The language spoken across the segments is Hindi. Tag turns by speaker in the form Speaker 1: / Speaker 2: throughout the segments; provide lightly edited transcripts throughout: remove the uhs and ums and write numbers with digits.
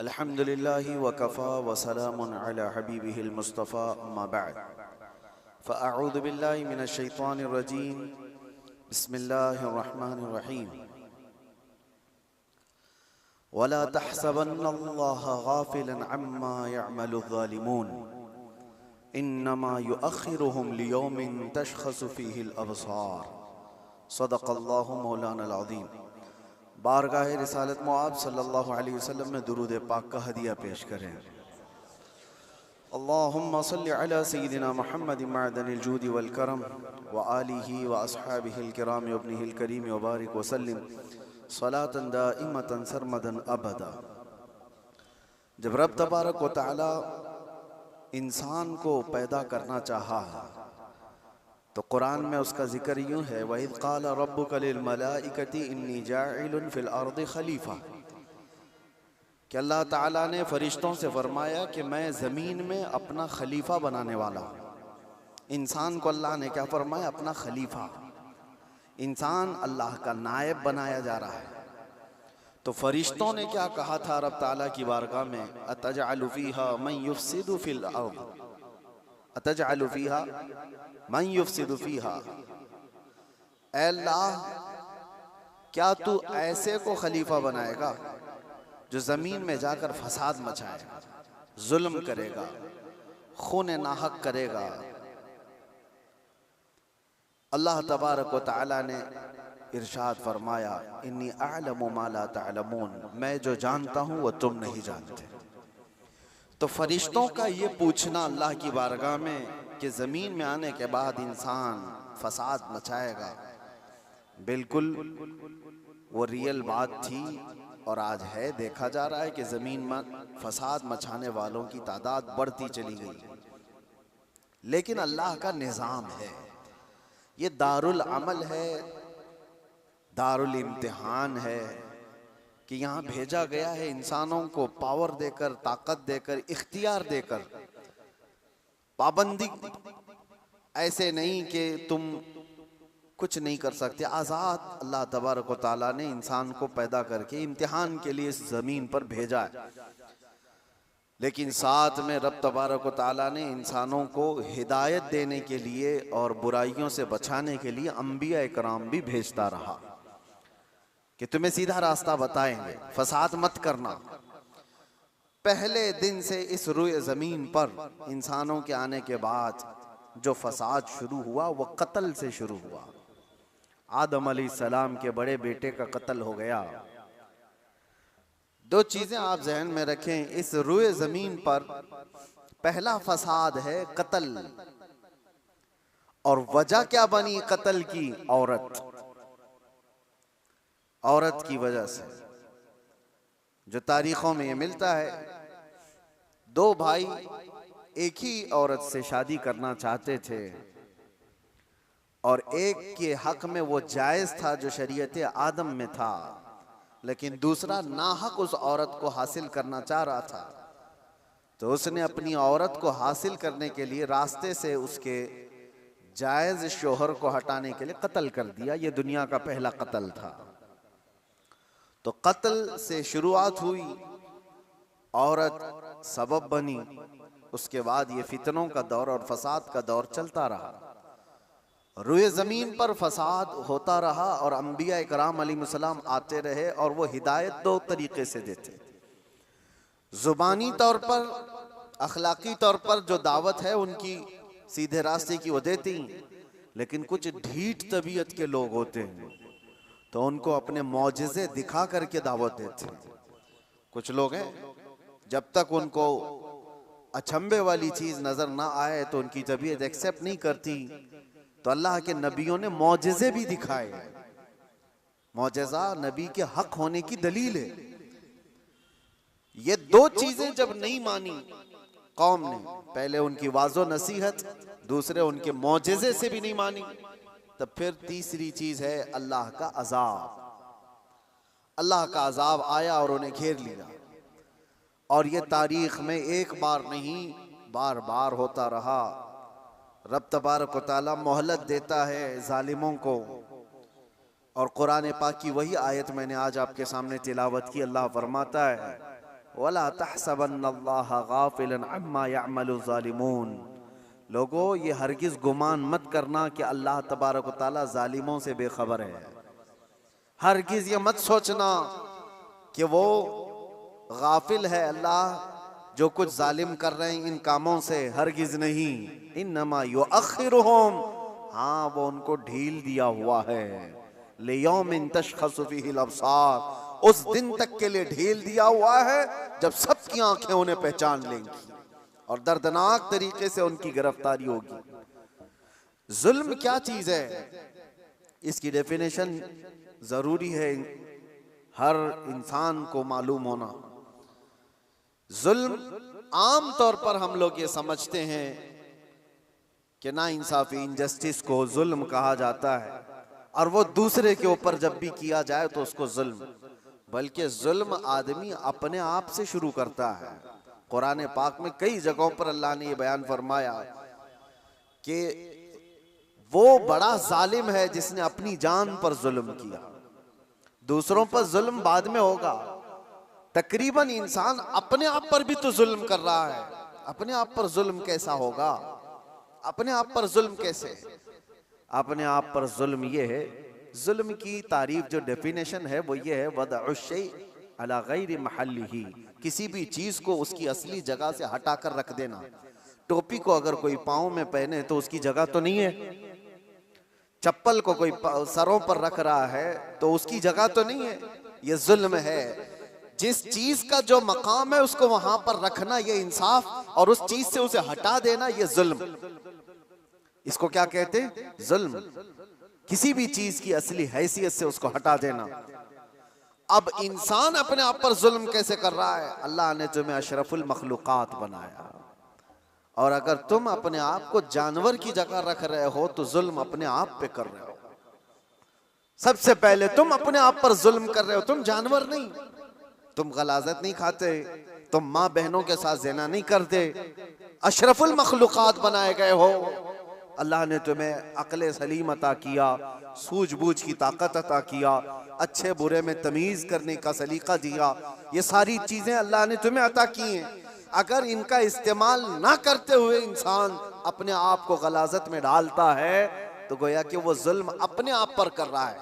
Speaker 1: अल्हम्दुलिल्लाहि व कफ़ा व सलामुन अला हबीबिहिल मुस्तफ़ा अम्मा बअद फ़अऊज़ु बिल्लाहि मिनश शैतानिर रजीम बिस्मिल्लाहिर रहमानिर रहीम वला तहसबन्नल्लाहा गाफ़िलन अम्मा यअमलुज़ ज़ालिमून इन्नमा युअख़्खिरुहुम लियौमिन तशख़सु फ़ीहिल अबसार सदक़ल्लाहु मौलानल अज़ीम। बारगाह रिसालत मुआब सल्लल्लाहु अलैहि वसल्लम में दुरूद पाक का हदिया पेश करें। अल्लाहुम्मा सल्लि अला सय्यिदिना मुहम्मदिन मअदनिल जूदि वल करम व आलिहि व अस्हाबिहिल किराम व इब्निहिल करीम व बारिक व सल्लिम सलातन दाइमतन सरमदन अबदा। जब रब तबारक व तआला इंसान को पैदा करना चाहा तो कुरान में उसका जिक्र यूँ है, वइज़ क़ाल रब्बुका लिल मलाइकति इन्नी जाइलुन फिल अर्दि खलीफा, कि अल्लाह ताला ने फरिश्तों से फरमाया कि मैं ज़मीन में अपना खलीफा बनाने वाला हूँ। इंसान को अल्लाह ने क्या फरमाया? अपना खलीफा। इंसान अल्लाह का नायब बनाया जा रहा है। तो फरिश्तों ने क्या कहा था रब ताला की बारगाह में? अतजअलु फ़ीहा मन युफ़सिदु फ़िल अर्द, अतजअलु फ़ीहा मन युफ़सिदु फ़ीहा, ऐ अल्लाह क्या तू ऐसे को खलीफा बनाएगा जो ज़मीन में जाकर फसाद मचाएगा, जुल्म करेगा, खून नाहक करेगा। अल्लाह तबारक व तआला ने इरशाद फरमाया, इन्नी अअलमु मा ला तअलमून, मैं जो जानता हूँ वो तुम नहीं जानते। तो फरिश्तों का ये पूछना अल्लाह की बारगाह में कि ज़मीन में आने के बाद इंसान फसाद मचाएगा, बिल्कुल वो रियल बात थी और आज है। देखा जा रहा है कि ज़मीन में फसाद मचाने वालों की तादाद बढ़ती चली गई। लेकिन अल्लाह का निज़ाम है, ये दारुल अमल है, दारुल इम्तिहान है कि यहाँ भेजा गया है इंसानों को पावर देकर, ताकत देकर, इख्तियार देकर। पाबंदी ऐसे नहीं कि तुम कुछ नहीं कर सकते। आज़ाद अल्लाह तबारक व तआला ने इंसान को पैदा करके इम्तिहान के लिए इस ज़मीन पर भेजा है। लेकिन साथ में रब तबारक व तआला ने इंसानों को हिदायत देने के लिए और बुराइयों से बचाने के लिए अंबिया इकराम भी भेजता रहा कि तुम्हें सीधा रास्ता बताएंगे, फसाद मत करना। पहले दिन से इस रुए ज़मीन पर इंसानों के आने के बाद जो फसाद शुरू हुआ वो कत्ल से शुरू हुआ। आदम अलैहिस्सलाम के बड़े बेटे का कत्ल हो गया। दो चीजें आप जहन में रखें, इस रुए ज़मीन पर पहला फसाद है कत्ल। और वजह क्या बनी कत्ल की? औरत। औरत की वजह से जो तारीखों में ये मिलता है, दो भाई एक ही औरत से शादी करना चाहते थे और एक के हक में वो जायज था जो शरीयत आदम में था, लेकिन दूसरा नाहक उस औरत को हासिल करना चाह रहा था। तो उसने अपनी औरत को हासिल करने के लिए रास्ते से उसके जायज शोहर को हटाने के लिए कत्ल कर दिया। ये दुनिया का पहला कत्ल था। तो कत्ल से शुरुआत हुई, औरत सबब बनी, उसके बाद ये फितनों का दौर और फसाद का दौर चलता रहा। रुए ज़मीन पर फसाद होता रहा और अंबिया इकराम अलैहिस्सलाम आते रहे और वो हिदायत दो तरीके से देते। ज़ुबानी तौर पर, अखलाकी तौर पर जो दावत है उनकी सीधे रास्ते की वो देती, लेकिन कुछ ढीठ तबीयत के लोग होते हैं तो उनको अपने मौजिज़े दिखा करके दावत देते हैं। कुछ लोग हैं जब तक उनको अचंभे वाली चीज़ नज़र ना आए तो उनकी तबीयत एक्सेप्ट नहीं करती। तो अल्लाह के नबियों ने मौजिज़े भी दिखाए। मौजिज़ा नबी के हक होने की दलील है। ये दो चीज़ें जब नहीं मानी कौम ने, पहले उनकी वाज़ो नसीहत, दूसरे उनके मौजिज़े से भी नहीं मानी, तब फिर तीसरी चीज़ है अल्लाह का अज़ाब। अल्लाह का अज़ाब आया और उन्हें घेर लिया। और ये तारीख में एक बार नहीं, बार बार होता रहा। रब तबारक व तआला मोहलत देता है जालिमों को। और कुरान पाक की वही आयत मैंने आज आपके सामने तिलावत की। अल्लाह फरमाता है वला तहसबन्नल्लाह गाफिलन अम्मा यअमलु ज़ालिमून। लोगों, ये हरगिज गुमान मत करना कि अल्लाह तबारक व तआला जालिमों से बेखबर है। हरगिज ये मत सोचना कि वो गाफिल है अल्लाह जो कुछ जालिम कर रहे हैं इन कामों से, हरगिज नहीं। इन्नमा युअख्खिरुहुम, हाँ वो उनको ढील दिया हुआ है। लियौमिन तशख़सु फ़ीहिल अब्सार, उस दिन तक के लिए ढील दिया हुआ है जब सबकी आंखें उन्हें पहचान लेंगी और दर्दनाक तरीके से उनकी गिरफ्तारी होगी। जुल्म क्या चीज है, इसकी डेफिनेशन जरूरी है हर इंसान को मालूम होना। जुल्म आम तौर पर हम लोग ये समझते हैं कि ना इंसाफी, इनजस्टिस को जुल्म कहा जाता है, और वो दूसरे के ऊपर जब भी किया जाए तो उसको जुल्म, बल्कि जुल्म आदमी अपने आप से शुरू करता है। कुरान पाक में कई जगहों पर अल्लाह ने ये बयान फरमाया कि वो बड़ा जालिम है जिसने अपनी जान पर जुल्म किया। दूसरों पर जुल्म बाद में होगा, तकरीबन इंसान अपने आप पर भी तो जुल्म कर रहा है। अपने आप पर जुल्म कैसा होगा, अपने आप पर जुल्म कैसे? अपने आप पर जुल्म ये है, जुल्म की तारीफ जो डेफिनेशन है वो ये है, वदअ शै अला गैरि महल्लिही, किसी भी चीज को उसकी असली जगह से हटाकर रख देना। टोपी को अगर कोई पाँव में पहने तो उसकी जगह तो नहीं है, चप्पल को कोई सरों पर रख रहा है तो उसकी जगह तो नहीं है, ये जुल्म है। जिस चीज का जो मकाम है उसको वहां पर रखना ये इंसाफ, और उस चीज से उसे हटा देना ये जुल्म। इसको क्या कहते हैं? जुल्म। किसी भी चीज की असली हैसियत से उसको हटा देना। अब इंसान अपने आप पर जुल्म कैसे कर रहा है? अल्लाह ने तुम्हें अशरफुल मखलूकात बनाया, और अगर तुम अपने आप को जानवर की जगह रख रहे हो तो जुल्म अपने आप पे कर रहे हो। सबसे पहले तुम अपने आप पर जुल्म कर रहे हो। तुम जानवर नहीं, तुम गलाजत नहीं खाते, तुम माँ बहनों के साथ ज़िना नहीं करते, अशरफुल मखलूकात बनाए गए हो। अल्लाह ने तुम्हें अक्ल सलीम अता किया, सूझबूझ की ताकत अता किया, अच्छे बुरे में तमीज़ करने का सलीका दिया। ये सारी चीज़ें अल्लाह ने तुम्हें अता की हैं। अगर इनका इस्तेमाल ना करते हुए इंसान अपने आप को गलाजत में डालता है तो गोया कि वो जुल्म अपने आप पर कर रहा है।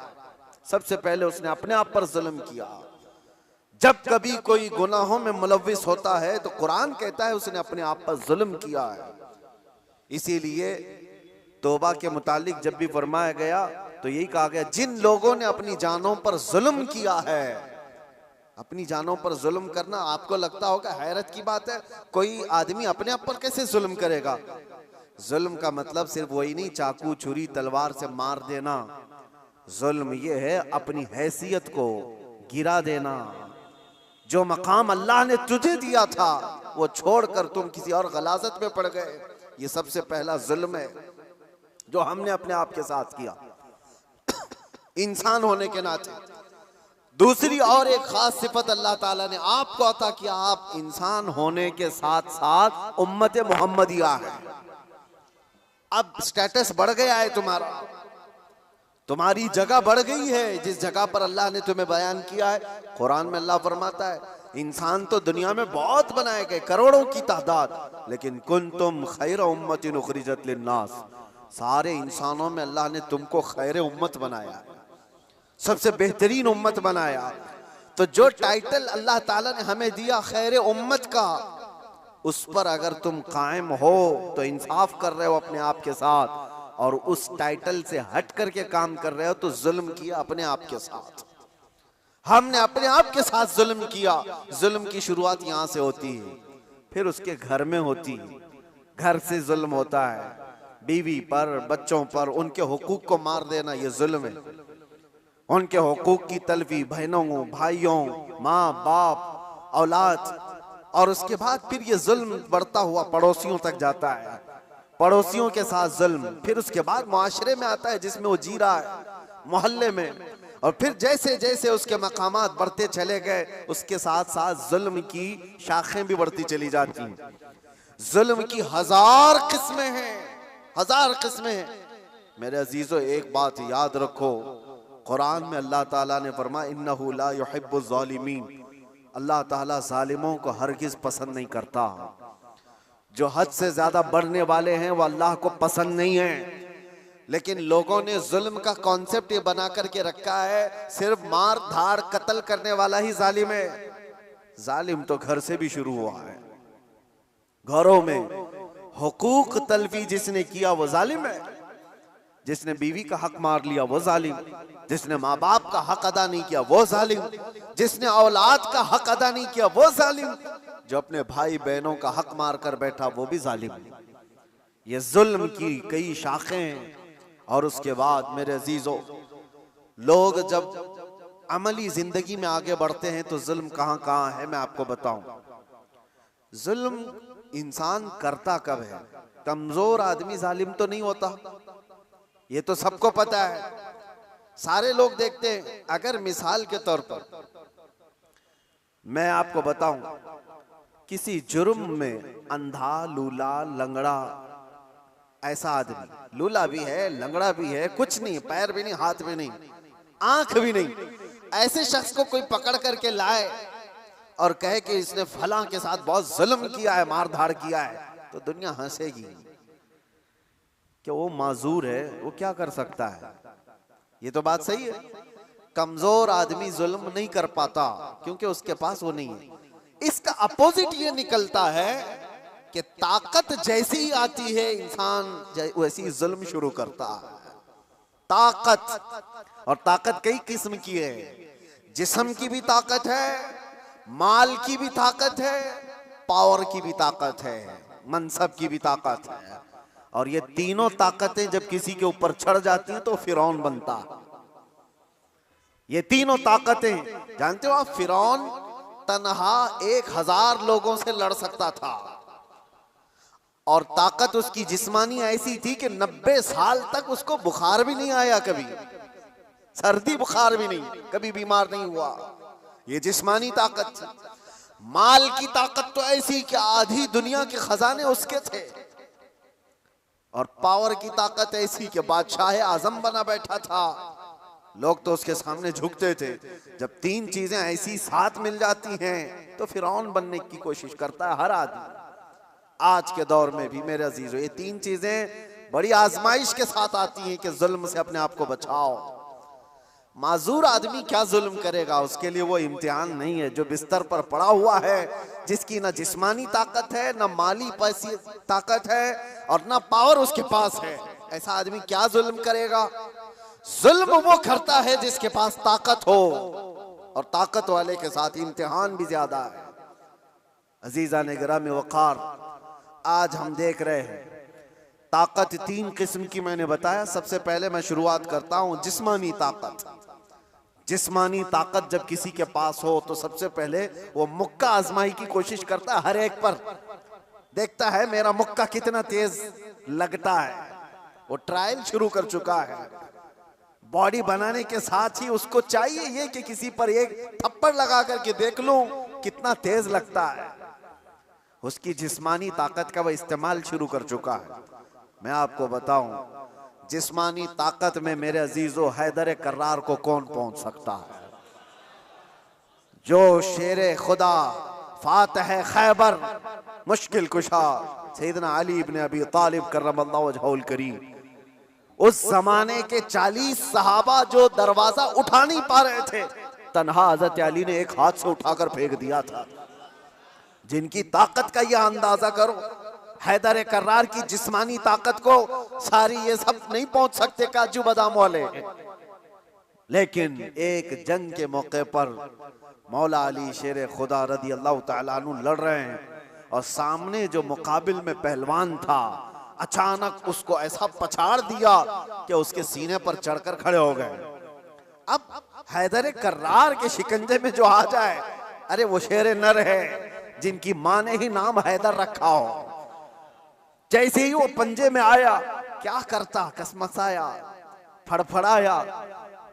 Speaker 1: सबसे पहले उसने अपने आप पर जुल्म किया। जब कभी कोई गुनाहों में मुलव्विस होता है तो कुरान कहता है उसने अपने आप पर जुल्म किया है। इसीलिए तौबा के मुतालिक जब भी फरमाया गया तो यही कहा गया, जिन लोगों ने अपनी जानों पर जुल्म किया है। अपनी जानों पर जुल्म करना आपको लगता होगा हैरत की बात है, कोई आदमी अपने आप पर कैसे जुल्म करेगा? जुल्म का मतलब सिर्फ वही नहीं चाकू छुरी तलवार से मार देना। जुल्म ये है अपनी हैसियत को गिरा देना। जो मकाम अल्लाह ने तुझे दिया था वो छोड़कर तुम किसी और गलाजत में पड़ गए, ये सबसे पहला जुल्म है जो हमने अपने आप के साथ किया इंसान होने के नाते। दूसरी और एक खास सिफत अल्लाह ताला ने आपको अता किया, आप इंसान होने के साथ साथ उम्मत मोहम्मदिया है। अब स्टेटस बढ़ गया है तुम्हारा, तुम्हारी जगह बढ़ गई है जिस जगह पर अल्लाह ने तुम्हें बयान किया है। कुरान में अल्लाह फरमाता है इंसान तो दुनिया में बहुत बनाए गए, करोड़ों की तादाद, लेकिन कुंतुम खैर उम्मतिन उखरिजत लिन्नास, सारे इंसानों में अल्लाह ने तुमको खैर उम्मत बनाया, सबसे बेहतरीन उम्मत बनाया। तो जो टाइटल अल्लाह ताला ने हमें दिया खैर उम्मत का, उस पर अगर तुम कायम हो तो इंसाफ कर रहे हो अपने आप के साथ, और उस टाइटल से हट करके काम कर रहे हो तो जुल्म किया अपने आप के साथ। हमने अपने आप के साथ जुल्म किया। जुल्म की शुरुआत यहाँ से होती है, फिर उसके घर में होती है। घर से जुल्म होता है, बीवी पर, बच्चों पर, उनके हुकूक को मार देना ये जुल्म है। उनके हुकूक की तलफी बहनों, भाइयों, माँ बाप, औलाद, और उसके बाद फिर ये जुल्म बढ़ता हुआ पड़ोसियों तक जाता है, पड़ोसियों के साथ जुल्म, फिर उसके बाद मुआशरे में आता है जिसमें वो जी रहा है, मोहल्ले में, और फिर जैसे जैसे उसके मकामात बढ़ते चले गए उसके साथ साथ जुल्म की शाखें भी बढ़ती चली जाती हैं। जुल्म की हजार किस्में हैं, हजार किस्में हैं। मेरे अजीजों एक बात याद रखो, कुरान में अल्लाह ताला ने फरमाया इन्नहु ला युहिब्बुज़ ज़ालिमीन, अल्लाह ताला जालिमों को हरगिज पसंद नहीं करता। जो हद से ज्यादा बढ़ने वाले हैं वो अल्लाह को पसंद नहीं है। लेकिन लोगों ने जुल्म का कॉन्सेप्ट ये बना करके रखा है, सिर्फ मार धाड़ कत्ल करने वाला ही जालिम है। जालिम तो घर से भी शुरू हुआ है। घरों में हुकूक तलफी जिसने किया वो जालिम है। जिसने बीवी का हक मार लिया वो जालिम, जिसने माँ बाप का हक अदा नहीं किया वो जालिम, जिसने औलाद का हक अदा नहीं किया वो जालिम, जो अपने भाई बहनों का हक मार कर बैठा वो भी जालिम। ये जुल्म की कई शाखें हैं। और उसके बाद मेरे अजीजों, लोग जब अमली जिंदगी में आगे बढ़ते हैं तो जुल्म कहां कहां है मैं आपको बताऊं। जुल्म इंसान करता कब है? कमजोर आदमी जालिम तो नहीं होता, ये तो सबको पता है, सारे लोग देखते हैं। अगर मिसाल के तौर पर मैं आपको बताऊं, किसी जुर्म में अंधा, लूला, लंगड़ा ऐसा आदमी, लूला भी है, लंगड़ा भी है, कुछ नहीं, पैर भी नहीं, हाथ भी नहीं, आंख भी नहीं, ऐसे शख्स को कोई पकड़ करके लाए और कहे कि इसने फलां के साथ बहुत जुल्म किया है, मार धाड़ किया है, तो दुनिया हंसेगी कि वो माजूर है, वो क्या कर सकता है। ये तो बात सही है। कमजोर आदमी जुल्म नहीं कर पाता क्योंकि उसके पास वो नहीं है। इसका अपोजिट ये निकलता है कि ताकत जैसी ही आती है इंसान वैसी जुल्म शुरू करता है। ताकत, और ताकत कई किस्म की है। जिस्म की भी ताकत है, माल की भी ताकत है, पावर की भी ताकत है, मनसब की भी ताकत है। और ये तीनों ताकतें जब किसी के ऊपर चढ़ जाती हैं तो फिरौन बनता है। ये तीनों ताकतें जानते हो आप, फिरौन तन्हा 1000 लोगों से लड़ सकता था और ताकत उसकी जिस्मानी ऐसी थी कि 90 साल तक उसको बुखार भी नहीं आया, कभी सर्दी बुखार भी नहीं, कभी बीमार नहीं हुआ। ये जिस्मानी ताकत थी। माल की ताकत तो ऐसी कि आधी दुनिया के खजाने उसके थे। और पावर की ताकत ऐसी कि बादशाह आजम बना बैठा था, लोग तो उसके सामने झुकते थे। जब तीन चीजें ऐसी साथ मिल जाती हैं तो फिरौन बनने की कोशिश करता है हर आदमी। आज के दौर में भी मेरे अजीजों, ये तीन चीजें बड़ी आजमाइश के साथ आती हैं कि जुल्म से अपने आप को बचाओ। माजूर आदमी क्या जुल्म करेगा, उसके लिए वो इम्तिहान नहीं है। जो बिस्तर पर पड़ा हुआ है, जिसकी ना जिस्मानी ताकत है, ना माली पैसी ताकत है और ना पावर उसके पास है, ऐसा आदमी क्या जुल्म करेगा? जुल्म वो करता है जिसके पास ताकत हो, और ताकत वाले के साथ इम्तिहान भी ज्यादा है। अजीजा ने गिरामी वक़ार, आज हम देख रहे हैं ताकत 3 किस्म की मैंने बताया। सबसे पहले मैं शुरुआत करता हूं जिस्मानी ताकत। जिस्मानी ताकत जब किसी के पास हो तो सबसे पहले वो मुक्का आजमाई की कोशिश करता है, हर एक पर देखता है मेरा मुक्का कितना तेज लगता है। वो ट्रायल शुरू कर चुका है। बॉडी बनाने के साथ ही उसको चाहिए ये कि किसी पर एक थप्पड़ लगा करके देख लूं कितना तेज लगता है। उसकी जिस्मानी ताकत का वह इस्तेमाल शुरू कर चुका है। मैं आपको बताऊं, जिस्मानी ताकत में मेरे अजीजों हैदर कर्रार को कौन पहुंच सकता है? जो शेरे खुदा, फातह खैबर, मुश्किल कुशा सैयदना अली इब्न अबी तालिब करमल्लाहु वजहुल करीम, उस जमाने के 40 सहाबा जो दरवाजा उठा नहीं पा रहे थे, तन्हा हजरत अली ने एक हाथ से उठाकर फेंक दिया था। जिनकी ताकत का यह अंदाजा करो, हैदर कर्रार की जिस्मानी ताकत को सारी ये सब नहीं पहुंच सकते काजू बादाम वाले। लेकिन एक जंग के मौके पर मौला अली शेर खुदा रदी अल्लाह तआला अन्हु लड़ रहे हैं और सामने जो मुकाबिल में पहलवान था, अचानक उसको ऐसा पछाड़ दिया कि उसके सीने पर चढ़कर खड़े हो गए। अब हैदर कर्रार के शिकंजे में जो आ जाए, अरे वो शेर नर है जिनकी मां ने ही नाम हैदर रखा हो। जैसे ही वो पंजे में आया, क्या करता, कसमसाया, फड़फड़ाया,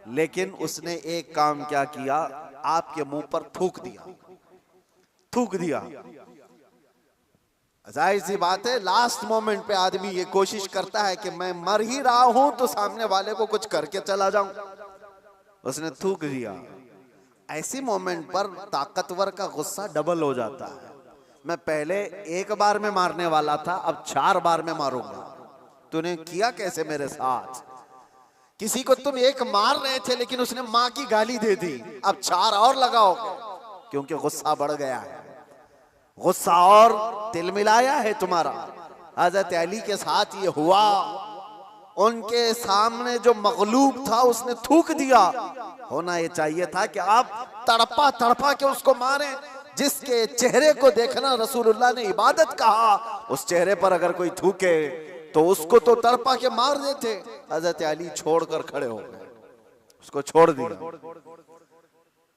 Speaker 1: लेकिन उसने एक काम क्या किया, आपके मुंह पर थूक दिया। थूक दिया। जाहिर सी बात है, लास्ट मोमेंट पे आदमी ये कोशिश करता है कि मैं मर ही रहा हूं तो सामने वाले को कुछ करके चला जाऊं। उसने थूक दिया। ऐसी मोमेंट पर ताकतवर का गुस्सा डबल हो जाता है। मैं पहले एक बार में मारने वाला था, अब 4 बार में मारूंगा। तूने किया कैसे मेरे साथ? किसी को तुम एक मार रहे थे लेकिन उसने माँ की गाली दे दी, अब 4 और लगाओगे, क्योंकि गुस्सा बढ़ गया है, गुस्सा और तिलमिलाया है तुम्हारा। हजरत अली के साथ ये हुआ, उनके सामने जो मगलूब था उसने थूक दिया। होना ये चाहिए था कि आप तड़पा तड़पा के उसको मारें। जिसके चेहरे को देखना रसूलुल्लाह ने इबादत कहा, उस चेहरे पर अगर कोई थूके तो उसको तो तड़पा के मार देते। हजरत अली छोड़कर खड़े हो गए, उसको छोड़ दिया।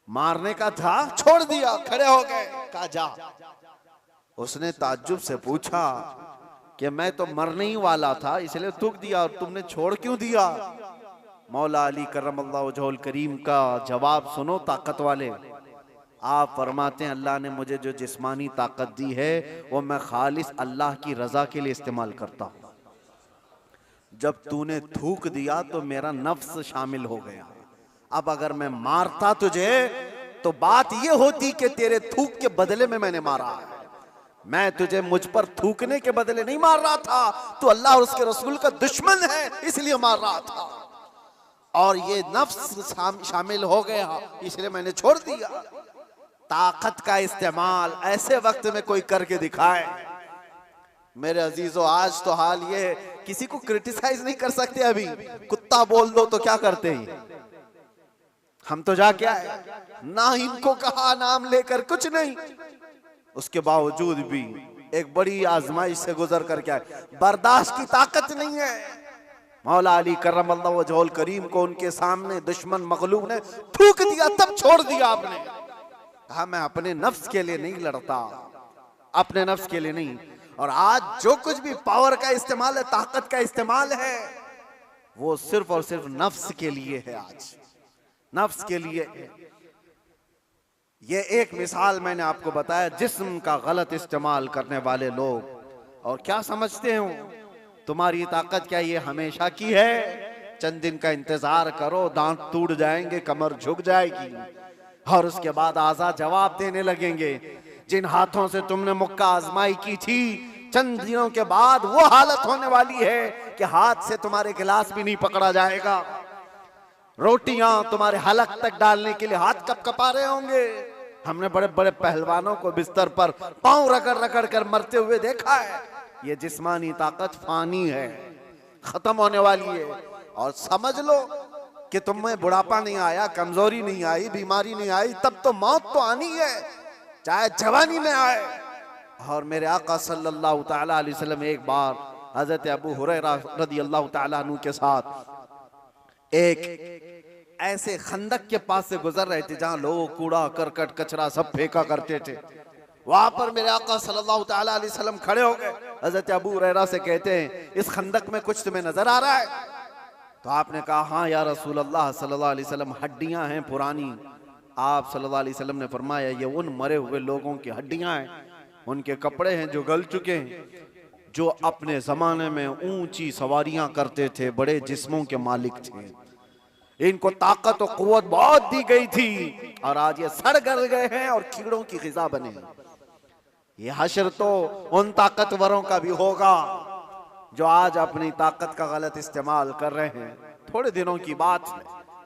Speaker 1: मारने का था, छोड़ दिया, खड़े हो गए, कहा जा। उसने ताज्जुब से पूछा कि मैं तो मरने ही वाला था इसलिए थूक दिया, और तुमने छोड़ क्यों दिया? मौला अली करमल्लाहु वजहुल करीम का जवाब सुनो ताकत वाले। आप फरमाते हैं अल्लाह ने मुझे जो जिस्मानी ताकत दी है वो मैं खालिस अल्लाह की रजा के लिए इस्तेमाल करता हूं। जब तूने थूक दिया तो मेरा नफ्स शामिल हो गया। अब अगर मैं मारता तुझे तो बात ये होती कि तेरे थूक के बदले में मैंने मारा है। मैं तुझे मुझ पर थूकने के बदले नहीं मार रहा था, तो अल्लाह और उसके रसूल का दुश्मन है इसलिए मार रहा था, और ये नफ्स शामिल हो गया इसलिए मैंने छोड़ दिया। ताकत का इस्तेमाल ऐसे वक्त में कोई करके दिखाए। मेरे अजीजों, आज तो हाल ये किसी को क्रिटिसाइज नहीं कर सकते। अभी कुत्ता बोल दो तो क्या करते हैं हम, तो जाके आए ना, इनको कहा नाम लेकर कुछ नहीं, उसके बावजूद भी एक बड़ी आजमाइश से गुजर करके आए। बर्दाश्त की ताकत नहीं है। मौला अली करमल्लाहु वजहुल करीम को उनके सामने दुश्मन मगलूब ने थूक दिया, तब छोड़ दिया आपने। कहा मैं अपने नफ्स के लिए नहीं लड़ता, अपने नफ्स के लिए नहीं। और आज जो कुछ भी पावर का इस्तेमाल है, ताकत का इस्तेमाल है, वो सिर्फ और सिर्फ नफ्स के लिए है। आज नफ्स के लिए है। ये एक मिसाल मैंने आपको बताया, जिस्म का गलत इस्तेमाल करने वाले लोग। और क्या समझते हो तुम्हारी ताकत क्या ये हमेशा की है? चंद दिन का इंतजार करो, दांत टूट जाएंगे, कमर झुक जाएगी, और उसके बाद आज़ाद जवाब देने लगेंगे। जिन हाथों से तुमने मुक्का आजमाई की थी, चंद दिनों के बाद वो हालत होने वाली है कि हाथ से तुम्हारे गिलास भी नहीं पकड़ा जाएगा। रोटियां तुम्हारे हलक तक डालने के लिए हाथ कपकपा रहे होंगे। हमने बड़े बड़े पहलवानों को बिस्तर पर पांव रगड़ रगड़ कर मरते हुए देखा है। ये जिस्मानी ताकत फानी है, खत्म होने वाली है। और समझ लो कि तुम्हें बुढ़ापा नहीं आया, कमजोरी नहीं आई, बीमारी नहीं आई, तब तो मौत तो आनी है, चाहे जवानी में आए। और मेरे आका सल्लल्लाहु तआला अलैहि वसल्लम एक बार हजरत अबू हुरैरा रदियल्लाहु तआला अन्हु के साथ एक ऐसे खंदक के पास से गुजर रहे थे जहां लोग कूड़ा करकट कचरा सब फेंका करते थे। वहां पर मेरे आका सल्लल्लाहु तआला अलैहि वसल्लम खड़े हो गए। हजरत अबू हुरैरा से कहते हैं इस खंदक में कुछ तुम्हें नजर आ रहा है? तो आपने कहा हाँ या रसूल अल्लाह सल्लल्लाहु अलैहि वसल्लम, हड्डियां हैं पुरानी। आप सल्लल्लाहु अलैहि वसल्लम ने फरमाया ये उन मरे हुए लोगों की हड्डियां हैं, उनके कपड़े हैं जो गल चुके हैं, जो अपने जमाने में ऊंची सवारियां करते थे, बड़े जिस्मों के मालिक थे। इनको ताकत और कुव्वत बहुत दी गई थी और आज ये सड़ गल गए हैं और कीड़ों की ग़िज़ा बने। ये हश्र तो उन ताकतवरों का भी होगा जो आज अपनी ताकत का गलत इस्तेमाल कर रहे हैं। थोड़े दिनों की बात है,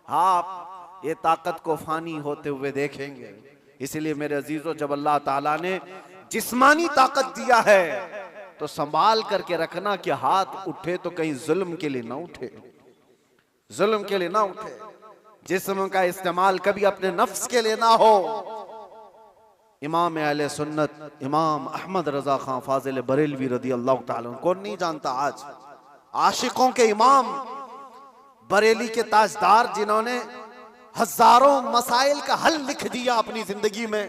Speaker 1: आप ये ताकत को फानी होते हुए देखेंगे। इसलिए मेरे अजीजों, जब अल्लाह ताला ने जिस्मानी ताकत दिया है तो संभाल करके रखना कि हाथ उठे तो कहीं जुल्म के लिए ना उठे, जुल्म के लिए ना उठे। जिस्म का इस्तेमाल कभी अपने नफ्स के लिए ना हो। इमाम अहले सुन्नत इमाम अहमद रजा खान फाजिल बरेलवी रदी अल्लाह ताला कौन नहीं जानता, आज आशिकों के इमाम, बरेली के ताजदार, जिन्होंने हजारों मसाइल का हल लिख दिया अपनी जिंदगी में,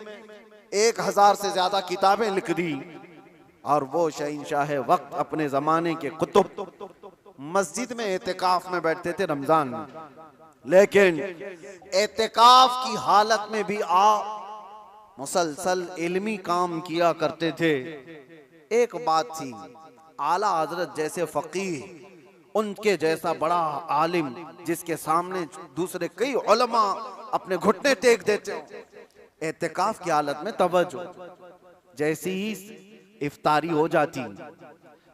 Speaker 1: 1000 से ज्यादा किताबें लिख दी। और वो शहंशाह वक्त अपने जमाने के कुतुब मस्जिद में एतिकाफ में बैठते थे रमजान में, लेकिन एतिकाफ की हालत में भी मुसलसल इल्मी काम किया करते थे। एक बात थी, आला हजरत जैसे फकीह, उनके जैसा बड़ा आलिम जिसके सामने दूसरे कई उलमा अपने घुटने टेक देते हो। एतिकाफ की हालत में तवज्जो, जैसी ही इफ्तारी हो जाती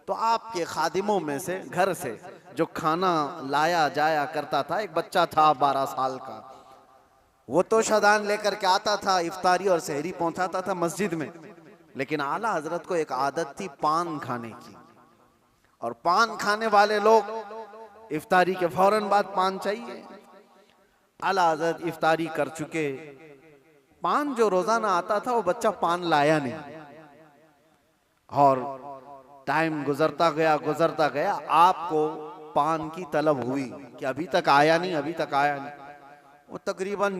Speaker 1: तो आपके खादिमों में से घर से जो खाना लाया जाया करता था, एक बच्चा था 12 साल का, वो तो शदान लेकर के आता था, इफ्तारी और सहरी पहुंचाता था मस्जिद में। लेकिन आला हजरत को एक आदत थी पान खाने की, और पान खाने वाले लोग इफ्तारी के फौरन बाद पान चाहिए। आला हजरत इफ्तारी कर चुके, पान जो रोजाना आता था वो बच्चा पान लाया नहीं, और टाइम गुजरता गया, आपको पान की तलब हुई कि अभी तक आया नहीं, अभी तक आया नहीं। वो तकरीबन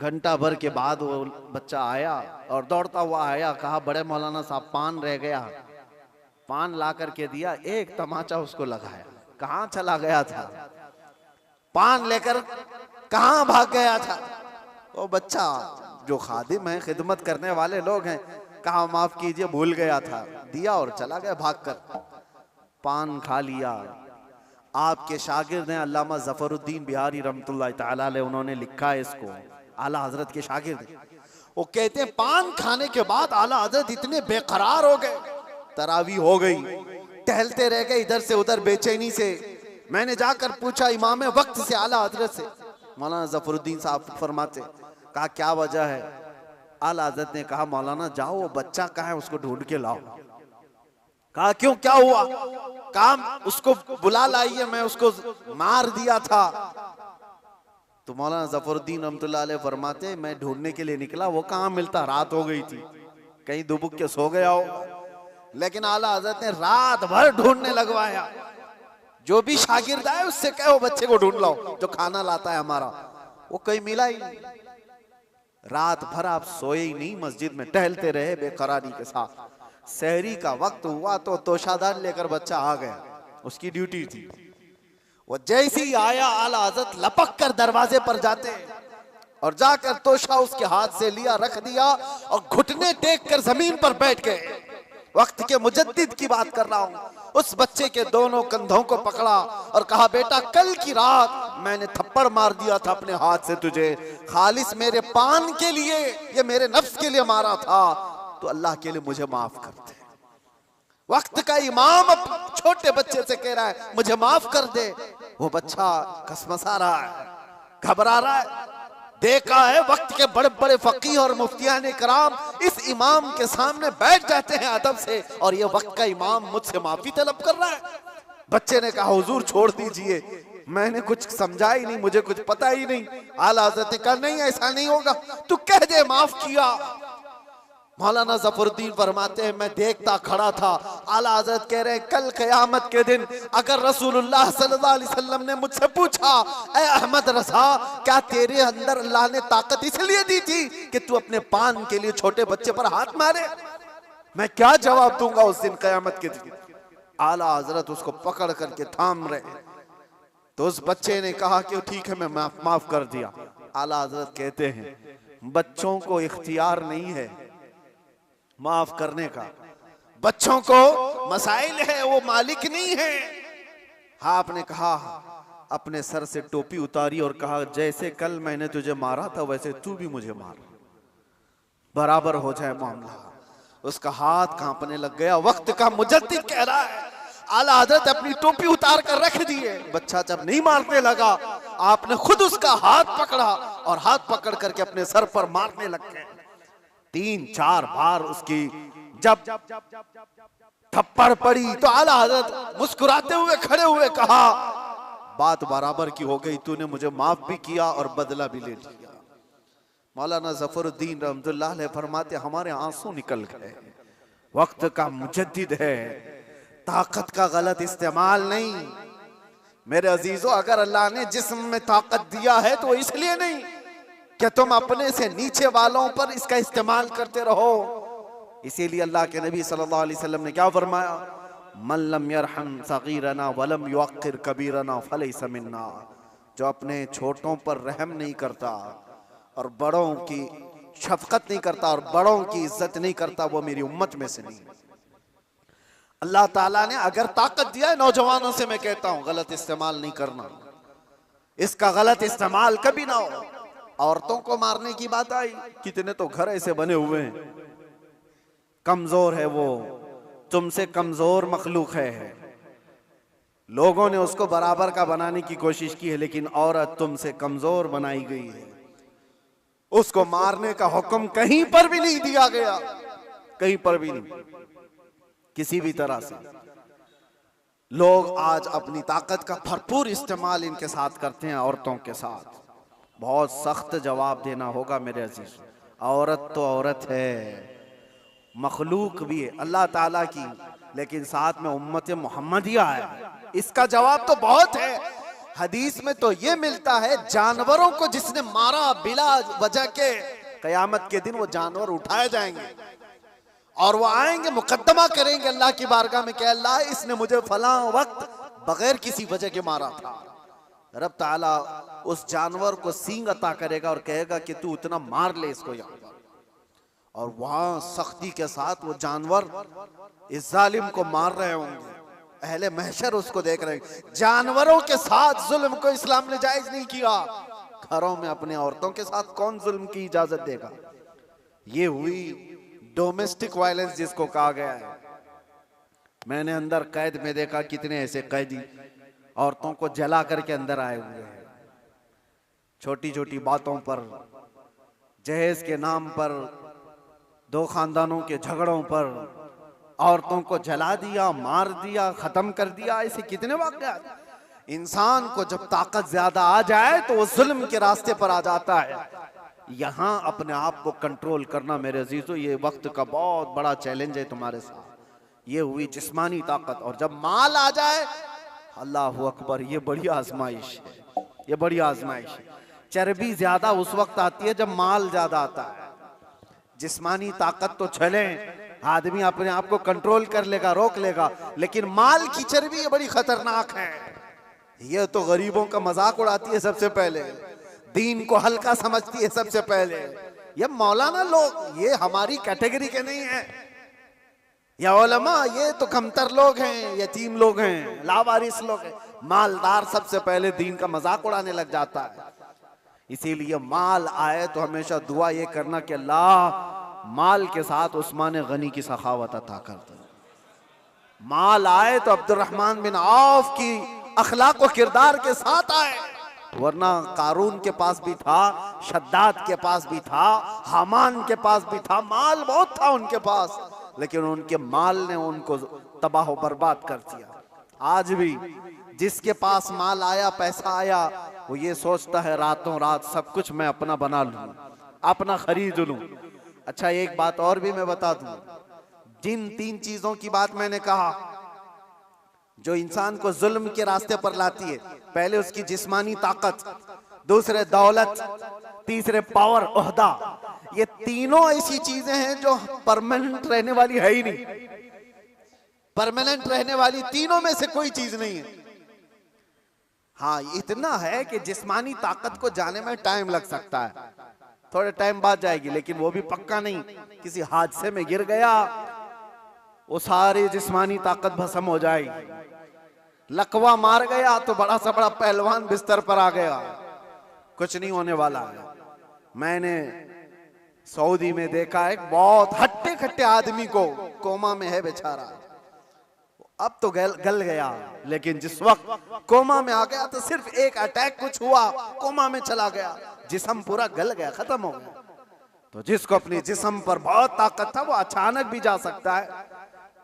Speaker 1: घंटा भर के बाद वो बच्चा आया और दौड़ता हुआ आया, कहा बड़े मौलाना साहब पान रह गया। पान ला करके दिया, एक तमाचा उसको लगाया, कहां चला गया था, पान लेकर कहां भाग गया था। वो बच्चा, जो खादिम है, खिदमत करने वाले लोग हैं, कहा माफ कीजिए भूल गया था, दिया और चला गया भागकर। पान खा लिया। आपके शागिर्द हैं अल्लामा जफरुद्दीन बिहारी रहमतुल्लाह तआला अलैह, उन्होंने लिखा है इसको, आला हजरत के शागिर्द। वो कहते हैं पान खाने के बाद आला हजरत इतने बेकरार हो गए, तरावी हो गई, टहलते रह गए इधर से उधर बेचैनी से। मैंने जाकर पूछा इमाम वक्त से आला हजरत से, मौलाना जफरुद्दीन साहब फरमाते, कहा क्या वजह है। आला हजरत ने कहा मौलाना जाओ वो बच्चा कहाँ है उसको ढूंढ के लाओ। कहा क्यों, क्या हुआ। काम उसको बुला लाइए, मैं उसको मार दिया था। तो मौलाना जफरुद्दीन रहमतुल्लाह अलैह फरमाते, मैं ढूंढने के लिए निकला, वो कहाँ मिलता, रात हो गई थी, कहीं दुबक के सो गया हो। लेकिन आला हजरत ने रात भर ढूंढने लगवाया। जो भी शागिर्द आए उससे कहो बच्चे को ढूंढ लाओ जो खाना लाता है हमारा। वो कहीं मिला ही नहीं। रात भर आप सोए ही नहीं, मस्जिद में टहलते रहे बेकरारी के साथ। सहरी का वक्त हुआ तो तोशादान लेकर बच्चा आ गया, उसकी ड्यूटी थी। वो जैसे ही आया आला हजरत लपक कर दरवाजे पर जाते और जाकर तोशा उसके हाथ से लिया, रख दिया और घुटने टेक कर जमीन पर बैठ गए। वक्त के मुजद्दिद की बात कर रहा हूं। उस बच्चे के दोनों कंधों को पकड़ा और कहा बेटा कल की रात मैंने थप्पड़ मार दिया था अपने हाथ से तुझे, खालिस मेरे पान के लिए, ये मेरे नफ्स के लिए मारा था, तो अल्लाह के लिए मुझे माफ कर दे। वक्त का इमाम अब छोटे बच्चे से कह रहा है मुझे माफ कर दे। वो बच्चा कसमसा रहा है, घबरा रहा है। देखा है वक्त के बड़े बड़े फकीह और मुफ्तियान कराम इस इमाम के सामने बैठ जाते हैं अदब से, और ये वक्त का इमाम मुझसे माफी तलब कर रहा है। बच्चे ने कहा हुजूर छोड़ दीजिए, मैंने कुछ समझा ही नहीं, मुझे कुछ पता ही नहीं। आला हज़रत ने कहा नहीं ऐसा नहीं होगा, तू कह दे माफ किया। मौलाना जफरुद्दीन फरमाते हैं मैं देखता खड़ा था। आला हज़रत कह रहे हैं कल क़यामत के दिन अगर रसूलुल्लाह सल्लल्लाहु अलैहि वसल्लम ने मुझसे पूछा ऐ अहमद रज़ा क्या तेरे अंदर अल्लाह ने ताकत इसलिए दी थी कि तू अपने पान के लिए छोटे बच्चे पर हाथ मारे, मैं क्या जवाब दूंगा उस दिन क़यामत के दिन। आला हज़रत उसको पकड़ करके थाम रहे, तो उस बच्चे ने कहा कि ठीक है मैं माफ कर दिया। आला हज़रत कहते हैं बच्चों को इख्तियार नहीं है माफ करने का, बच्चों को मसाइल है, वो मालिक नहीं है। हाँ आपने कहा अपने सर से टोपी उतारी और कहा जैसे कल मैंने तुझे मारा था वैसे तू भी मुझे मार, बराबर हो जाए मामला। उसका हाथ कांपने लग गया। वक्त का मुजद्दिद कह रहा है आला हज़रत अपनी टोपी उतार कर रख दिए। बच्चा जब नहीं मारने लगा आपने खुद उसका हाथ पकड़ा और हाथ पकड़ करके अपने सर पर मारने लग गए। 3-4 बार उसकी जब थप्पड़ पड़ी तो आला हज़रत मुस्कुराते हुए खड़े हुए कहा बात बराबर की हो गई, तूने मुझे माफ भी किया और बदला भी ले लिया। मौलाना जफरुद्दीन रहमतुल्लाह अलैह फरमाते हमारे आंसू निकल गए। वक्त का मुजद्दिद है, ताकत का गलत इस्तेमाल नहीं। मेरे अजीजों अगर अल्लाह ने जिस्म में ताकत दिया है तो इसलिए नहीं कि तुम अपने से नीचे वालों पर इसका इस्तेमाल करते रहो। इसीलिए अल्लाह के नबी सल्लल्लाहु अलैहि वसल्लम ने क्या फरमाया, मन लम यरहम सगीरना वलम युअक्किर कबीरना फलैसा मिन्ना, जो अपने छोटों पर रहम नहीं करता और बड़ों की शफकत नहीं करता और बड़ों की इज्जत नहीं करता वो मेरी उम्मत में से नहीं। अल्लाह ताला ने अगर ताकत दिया है, नौजवानों से मैं कहता हूं गलत इस्तेमाल नहीं करना, इसका गलत इस्तेमाल कभी ना हो। औरतों को मारने की बात आई, कितने तो घर ऐसे बने हुए हैं, कमजोर है वो, तुमसे कमजोर मखलूक है, लोगों ने उसको बराबर का बनाने की कोशिश की है, लेकिन औरत तुमसे कमजोर बनाई गई है। उसको मारने का हुक्म कहीं पर भी नहीं दिया गया, कहीं पर भी नहीं, किसी भी तरह से। लोग आज अपनी ताकत का भरपूर इस्तेमाल इनके साथ करते हैं, औरतों के साथ। बहुत सख्त जवाब देना होगा मेरे अजीज। औरत तो औरत है, मखलूक भी है अल्लाह ताला की, लेकिन साथ में उम्मत मोहम्मदिया है। इसका जवाब तो बहुत है। हदीस में तो ये मिलता है, जानवरों को जिसने मारा बिला वजह के, कयामत के दिन वो जानवर उठाए जाएंगे और वो आएंगे, मुकद्दमा करेंगे अल्लाह की बारगाह में कि अल्लाह इसने मुझे फलां वक्त बगैर किसी वजह के मारा था। रब ताला उस जानवर को सींग अता करेगा और कहेगा कि तू इतना मार ले इसको यहाँ पर, और वहां सख्ती के साथ वो जानवर इस जालिम को मार रहे होंगे। अहले महशर उसको देख रहे हैं। जानवरों के साथ जुल्म को इस्लाम ने जायज नहीं किया। घरों में अपने औरतों के साथ कौन जुल्म की इजाजत देगा? ये हुई डोमेस्टिक वायलेंस जिसको कहा गया है। मैंने अंदर कैद में देखा कितने ऐसे कैदी औरतों को जला करके अंदर आए हुए हैं, छोटी छोटी बातों पर, जहेज के नाम पर, दो खानदानों के झगड़ों पर औरतों को जला दिया, मार दिया, खत्म कर दिया। ऐसे कितने वाक़यात। इंसान को जब ताकत ज्यादा आ जाए तो वो जुल्म के रास्ते पर आ जाता है। यहां अपने आप को कंट्रोल करना मेरे अजीजों, ये वक्त का बहुत बड़ा चैलेंज है तुम्हारे साथ। ये हुई जिस्मानी ताकत, और जब माल आ जाए, अल्लाह अकबर, ये बड़ी आजमाइश है, ये बड़ी आजमाइश है। चर्बी ज्यादा उस वक्त आती है जब माल ज्यादा आता है। जिस्मानी ताकत तो चले, आदमी अपने आप को कंट्रोल कर लेगा, रोक लेगा, लेकिन माल की चर्बी ये बड़ी खतरनाक है। ये तो गरीबों का मजाक उड़ाती है सबसे पहले, दीन को हल्का समझती है सबसे पहले। ये मौलाना लोग, ये हमारी कैटेगरी के नहीं है। या उलमा, ये तो कमतर लोग हैं, यतीम लोग हैं, लावारिस लोग हैं। मालदार सबसे पहले दीन का मजाक उड़ाने लग जाता है। इसीलिए माल आए तो हमेशा दुआ ये करना कि अल्लाह माल के साथ उस्मान गनी की सखावत अता कर दे। माल आए तो अब्दुर्रहमान बिन औफ की अखलाक व किरदार के साथ आए, वरना कारून के पास भी था, शद्दाद के पास भी था, हामान के पास भी था, माल बहुत था उनके पास, लेकिन उनके माल ने उनको तबाह बर्बाद कर दिया। आज भी जिसके पास माल आया, पैसा आया, वो ये सोचता है रातों रात सब कुछ मैं अपना बना लूं, अपना खरीद लूं। अच्छा, एक बात और भी मैं बता दूं, जिन 3 चीजों की बात मैंने कहा जो इंसान को जुल्म के रास्ते पर लाती है, पहले उसकी जिस्मानी ताकत, दूसरे दौलत, तीसरे पावर, ओहदा, ये तीनों ऐसी चीजें हैं जो परमानेंट रहने वाली है ही नहीं। परमानेंट रहने वाली तीनों में से कोई चीज नहीं है। हाँ, इतना है कि जिस्मानी ताकत को जाने में टाइम लग सकता है, थोड़े टाइम बाद जाएगी, लेकिन वो भी पक्का नहीं। किसी हादसे में गिर गया, वो सारी जिस्मानी ताकत भस्म हो जाएगी। लकवा मार गया तो बड़ा सा बड़ा पहलवान बिस्तर पर आ गया, कुछ नहीं होने वाला है। मैंने सऊदी में देखा है, बहुत हट्टे खट्टे आदमी को, कोमा में है बेचारा, अब तो गल गया, लेकिन जिस वक्त कोमा में आ गया तो सिर्फ एक अटैक कुछ हुआ, कोमा में चला गया, जिस्म पूरा गल गया, खत्म हो गया। तो जिसको अपने जिस्म पर बहुत ताकत था वो अचानक भी जा सकता है,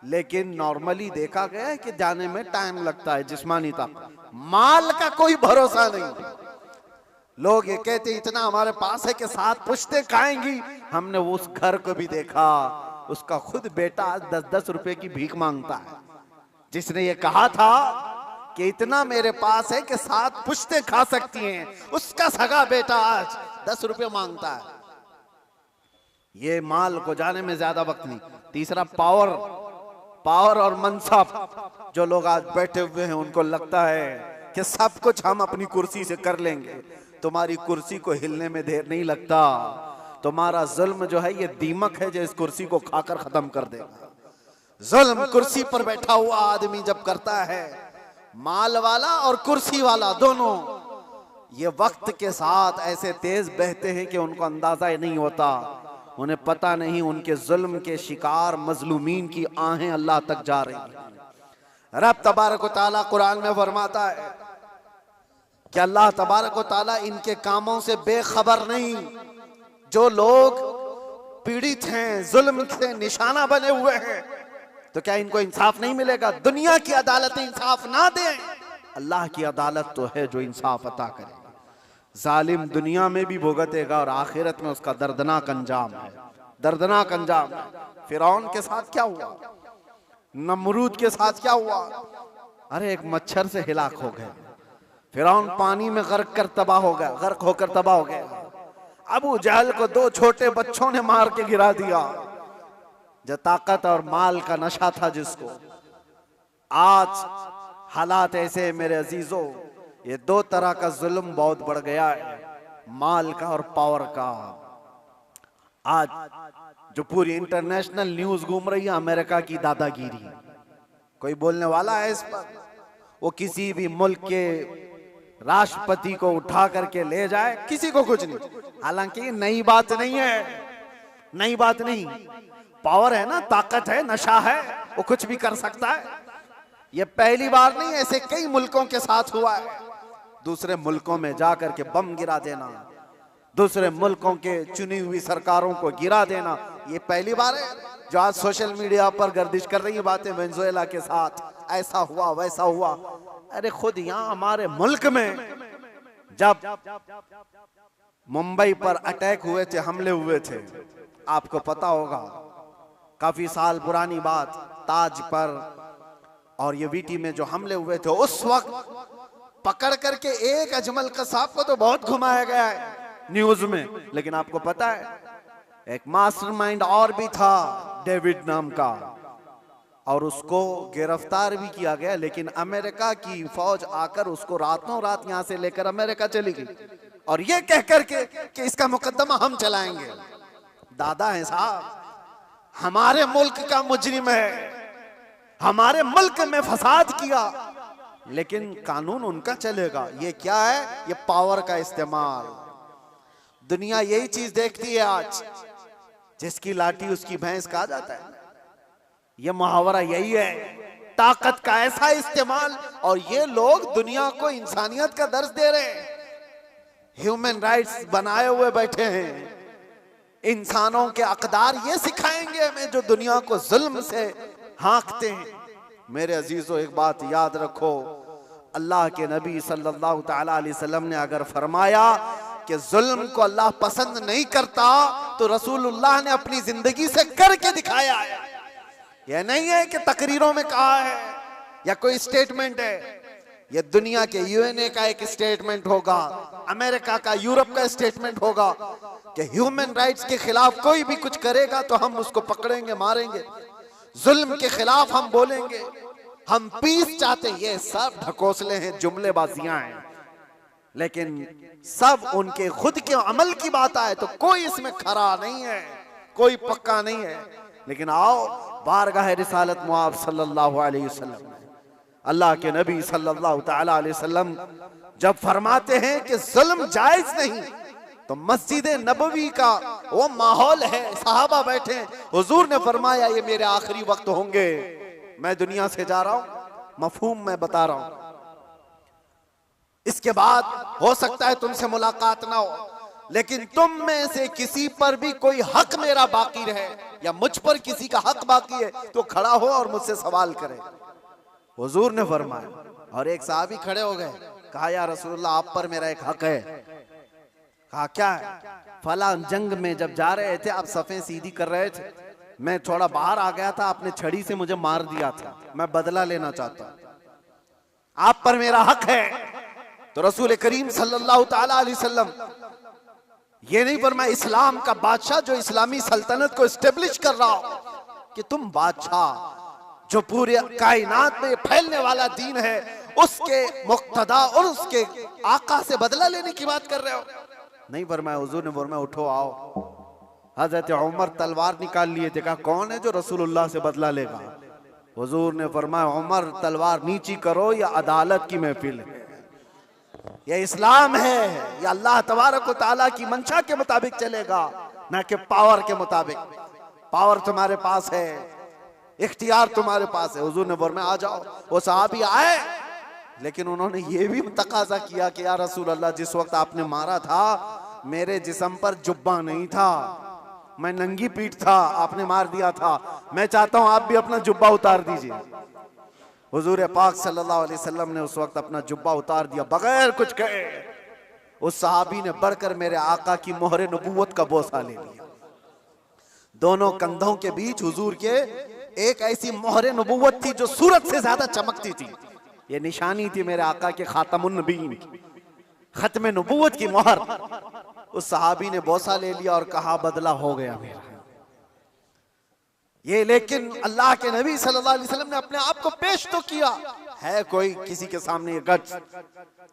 Speaker 1: लेकिन नॉर्मली देखा गया है कि जाने में टाइम लगता है। जिस्मानी ताकत, माल का कोई भरोसा नहीं। लोग ये कहते इतना हमारे पास है कि 7 पुश्तें खाएंगी। हमने उस घर को भी देखा, उसका खुद बेटा 10-10 रुपए की भीख मांगता है। जिसने ये कहा था कि इतना मेरे पास है कि 7 पुश्तें खा सकती हैं, उसका सगा बेटा आज 10 रुपए मांगता है। ये माल को जाने में ज्यादा वक्त नहीं। तीसरा पावर और मनसब। जो लोग आज बैठे हुए हैं उनको लगता है कि सब कुछ हम अपनी कुर्सी से कर लेंगे। तुम्हारी कुर्सी को हिलने में देर नहीं लगता। तुम्हारा जुल्म जो है ये दीमक है जो इस कुर्सी को खाकर खत्म कर देगा। जुल्म कुर्सी पर बैठा हुआ आदमी जब करता है, माल वाला और कुर्सी वाला दोनों, ये वक्त के साथ ऐसे तेज बहते हैं कि उनको अंदाजा ही नहीं होता, उन्हें पता नहीं उनके जुल्म के शिकार मजलूमीन की आहें अल्लाह तक जा रही हैं। रब तबारक व तआला कुरान में फरमाता है कि अल्लाह तबारक व तआला इनके कामों से बेखबर नहीं। जो लोग पीड़ित हैं, जुल्म से निशाना बने हुए हैं, तो क्या इनको इंसाफ नहीं मिलेगा? दुनिया की अदालतें इंसाफ ना दें, अल्लाह की अदालत तो है जो इंसाफ अता करे। जालिम दुनिया में भी भुगतेगा और आखिरत में उसका दर्दनाक अंजाम है, दर्दनाक अंजाम है। फिरौन के साथ क्या हुआ, नमरूद के साथ क्या हुआ? अरे एक मच्छर से हिलाक हो गए। फिरौन पानी में गर्क कर तबाह हो गया, गर्क होकर तबाह हो गया। अबू जहल को 2 छोटे बच्चों ने मार के गिरा दिया। जो ताकत और माल का नशा था जिसको, आज हालात ऐसे मेरे अजीजों, ये 2 तरह का जुल्म बहुत बढ़ गया है, माल का और पावर का। आज जो पूरी इंटरनेशनल न्यूज घूम रही है अमेरिका की दादागिरी, कोई बोलने वाला है इस पर? वो किसी भी मुल्क के राष्ट्रपति को उठा करके ले जाए, किसी को कुछ नहीं। हालांकि नई बात नहीं है, नई बात नहीं। पावर है ना, ताकत है, नशा है, वो कुछ भी कर सकता है। ये पहली बार नहीं, ऐसे कई मुल्कों के साथ हुआ है। दूसरे मुल्कों में जाकर के बम गिरा देना, दूसरे मुल्कों के चुनी हुई सरकारों को गिरा देना, ये पहली बार है। जो आज सोशल मीडिया पर गर्दिश कर रही है बातें, वेनेजुएला के साथ ऐसा हुआ वैसा हुआ। अरे खुद यहाँ हमारे मुल्क में जब मुंबई पर अटैक हुए थे, हमले हुए थे, आपको पता होगा, काफी साल पुरानी बात, ताज पर और ये वीटी में जो हमले हुए थे, उस वक्त पकड़ करके एक अजमल कसाब को तो बहुत घुमाया गया है न्यूज में, लेकिन आपको पता है एक मास्टरमाइंड और भी था, डेविड नाम का, और उसको गिरफ्तार भी किया गया। लेकिन अमेरिका की फौज आकर उसको रातों रात यहां से लेकर अमेरिका चली गई, और ये कह करके कि इसका मुकदमा हम चलाएंगे। दादा है साहब, हमारे मुल्क का मुजरिम है, हमारे मुल्क में फसाद किया, लेकिन कानून उनका चलेगा। ये क्या है? ये पावर का इस्तेमाल। दुनिया यही चीज देखती है आज, जिसकी लाठी उसकी भैंस कहा जाता है। ये मुहावरा यही है, ताकत का ऐसा इस्तेमाल। और ये लोग दुनिया को इंसानियत का दर्ज दे रहे हैं, ह्यूमन राइट्स बनाए हुए बैठे हैं, इंसानों के अकदार ये सिखाएंगे हमें जो दुनिया को जुल्म से हाँकते हैं। मेरे अजीजों, एक बात याद रखो, अल्लाह के नबी सल्लल्लाहु तआला अलैहि वसल्लम ने अगर फरमाया कि जुल्म को अल्लाह पसंद नहीं करता, तो रसूलुल्लाह ने अपनी जिंदगी से करके दिखाया है। यह नहीं है कि तकरीरों में कहा है या कोई स्टेटमेंट है। यह दुनिया के यूएनए का एक स्टेटमेंट होगा, अमेरिका का, यूरोप का स्टेटमेंट होगा कि ह्यूमन राइट्स के खिलाफ कोई भी कुछ करेगा तो हम उसको पकड़ेंगे, मारेंगे। जुल्म के खिलाफ हम बोलेंगे, हम पीस चाहते हैं। ये सब ढकोसले हैं, जुमलेबाजियां हैं, लेकिन सब उनके खुद के अमल की बात आए तो कोई इसमें खरा नहीं है, कोई पक्का नहीं है। लेकिन आओ बारगाह रिसालत मुआब सल्लल्लाहु अलैहि वसल्लम, अल्लाह के नबी सल्लल्लाहु तआला अलैहि वसल्लम जब फरमाते हैं कि जुल्म जायज नहीं, तो मस्जिद नबवी का वो माहौल है, सहाबा बैठे, हुजूर ने फरमाया ये मेरे आखिरी वक्त होंगे, मैं दुनिया से जा रहा हूं, मफहूम मैं बता रहा हूं, इसके बाद हो सकता है तुमसे मुलाकात ना हो, लेकिन तुम में से किसी पर भी कोई हक मेरा बाकी रहे या मुझ पर किसी का हक बाकी है तो खड़ा हो और मुझसे सवाल करे। हुजूर ने फरमाया, और एक साहबी खड़े हो गए, कहा या रसूलुल्लाह आप पर मेरा एक हक है। कहा क्या है? फला जंग में जब जा रहे थे आप सफ़ें सीधी कर रहे थे, मैं थोड़ा बाहर आ गया था, आपने छड़ी से मुझे मार दिया था, मैं बदला लेना चाहता हूं, आप पर मेरा हक है। तो रसूल करीम सल्लल्लाहु ताला अलैहि वसल्लम ये नहीं फरमाया इस्लाम का बादशाह जो इस्लामी सल्तनत को एस्टेब्लिश कर रहा हो कि तुम बादशाह जो पूरे कायनात में फैलने वाला दीन है उसके मुक्तदा और उसके आका से बदला लेने की बात कर रहे हो। नहीं फरमाया, हुजूर ने फरमाया उठो आओ। हजरत उमर तलवार निकाल लिए थे, कहा कौन है जो रसूलुल्लाह से बदला लेगा? हुजूर ने फरमाया उमर तलवार नीची करो या अदालत की महफिल है। ये इस्लाम है, ये अल्लाह तबारक व तआला की मंशा के मुताबिक चलेगा, ना कि पावर के मुताबिक। पावर तुम्हारे पास है, इख्तियार तुम्हारे पास है। हुजूर ने फरमाया आ जाओ। वो सहाबी आए, लेकिन उन्होंने ये भी तकाजा किया कि या रसूल अल्लाह, जिस वक्त आपने मारा था मेरे जिस्म पर जुब्बा नहीं था, मैं नंगी पीठ था, आपने मार दिया था, मैं चाहता हूं आप भी अपना जुब्बा उतार दीजिए। हुजूर पाक सल्लल्लाहु अलैहि वसल्लम ने उस वक्त अपना जुब्बा उतार दिया बगैर कुछ कहे। उस सहाबी ने बढ़कर मेरे आका की मोहरे नबूवत का बोसा ले लिया। दोनों कंधों के बीच हुजूर के एक ऐसी मोहरे नबूवत थी जो सूरज से ज्यादा चमकती थी। ये निशानी थी मेरे आका के खातमुन नबीन की, खत्म नबूवत की मोहर। उस सहाबी ने बोसा ले लिया और कहा बदला हो गया मेरा ये। लेकिन अल्लाह के नबी सल्लल्लाहु अलैहि वसल्लम ने अपने आप को पेश तो किया है। कोई किसी के सामने ये गच